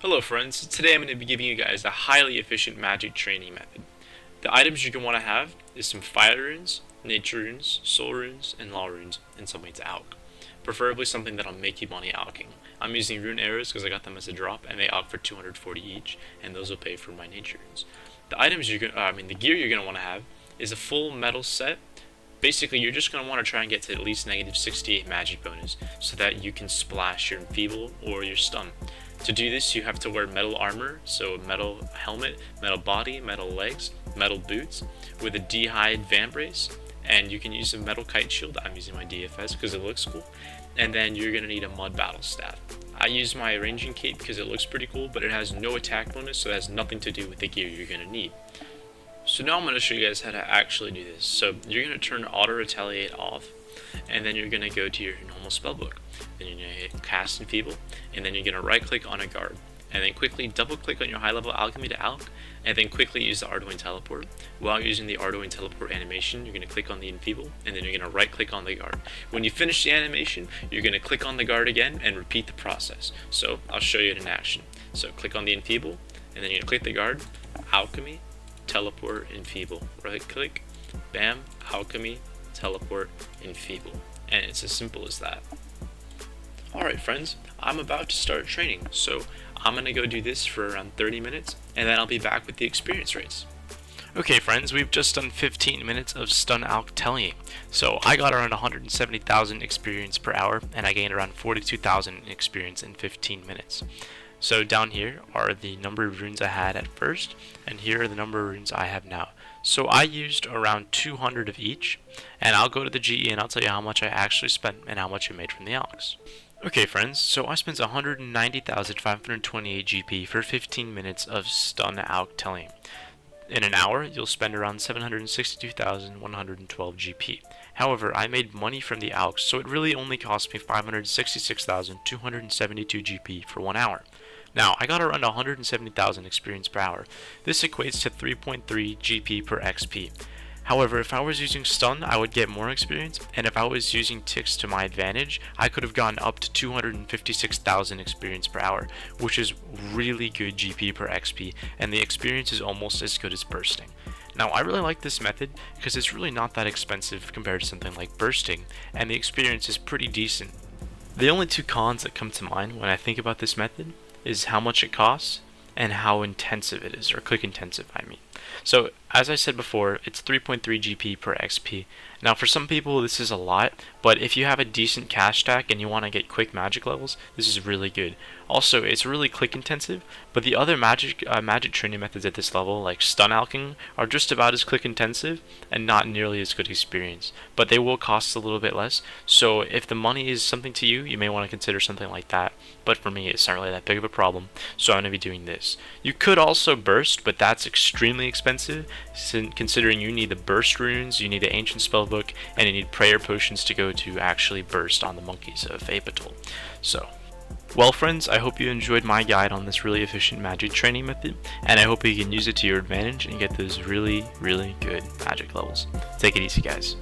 Hello friends, today I'm going to be giving you guys a highly efficient magic training method. The items you're going to want to have is some fire runes, nature runes, soul runes, and law runes, and something to alch. Preferably something that'll make you money alching. I'm using rune arrows because I got them as a drop, and they alch for 240 each, and those will pay for my nature runes. The items the gear you're going to want to have is a full metal set. Basically, you're just going to want to try and get to at least negative 68 magic bonus so that you can splash your enfeeble or your stun. To do this, you have to wear metal armor, so metal helmet, metal body, metal legs, metal boots, with a D-hide vambrace, and you can use a metal kite shield. I'm using my DFS because it looks cool. And then you're going to need a mud battle staff. I use my ranging cape because it looks pretty cool, but it has no attack bonus, so it has nothing to do with the gear you're going to need. So now I'm going to show you guys how to actually do this. So you're going to turn auto retaliate off, and then you're going to go to your normal spellbook. Then you're going to hit cast enfeeble, and then you're going to right click on a guard, and then quickly double click on your high level alchemy to alch, and then quickly use the Arduino teleport. While using the Arduino teleport animation, you're going to click on the enfeeble, and then you're going to right click on the guard. When you finish the animation, you're going to click on the guard again and repeat the process. So I'll show you it in action. So click on the enfeeble, and then you're going to click the guard, alchemy, teleport, enfeeble. Right click, bam, alchemy, teleport, enfeeble. And it's as simple as that. Alright friends, I'm about to start training, so I'm going to go do this for around 30 minutes, and then I'll be back with the experience rates. Okay friends, we've just done 15 minutes of Stun-Alch-Teleing. So I got around 170,000 experience per hour, and I gained around 42,000 experience in 15 minutes. So down here are the number of runes I had at first, and here are the number of runes I have now. So I used around 200 of each, and I'll go to the GE and I'll tell you how much I actually spent and how much I made from the alchs. Okay friends, so I spent 190,528 GP for 15 minutes of Stun-Alch-Teleing. In an hour, you'll spend around 762,112 GP. However, I made money from the alchs, so it really only cost me 566,272 GP for 1 hour. Now, I got around 170,000 experience per hour. This equates to 3.3 GP per XP. However, if I was using stun, I would get more experience, and if I was using ticks to my advantage, I could have gone up to 256,000 experience per hour, which is really good GP per XP, and the experience is almost as good as bursting. Now, I really like this method because it's really not that expensive compared to something like bursting, and the experience is pretty decent. The only two cons that come to mind when I think about this method is how much it costs and how intensive it is, or click intensive, I mean. So, as I said before, it's 3.3 GP per XP. Now, for some people, this is a lot, but if you have a decent cash stack and you want to get quick magic levels, this is really good. Also, it's really click intensive, but the other magic training methods at this level, like stun-alching, are just about as click intensive and not nearly as good experience. But they will cost a little bit less, so if the money is something to you, you may want to consider something like that. But for me, it's not really that big of a problem, so I'm going to be doing this. You could also burst, but that's extremely expensive, considering you need the burst runes, you need the ancient spellbook, and you need prayer potions to go to actually burst on the monkeys of Apatol. So, well friends, I hope you enjoyed my guide on this really efficient magic training method, and I hope you can use it to your advantage and get those really, really good magic levels. Take it easy guys.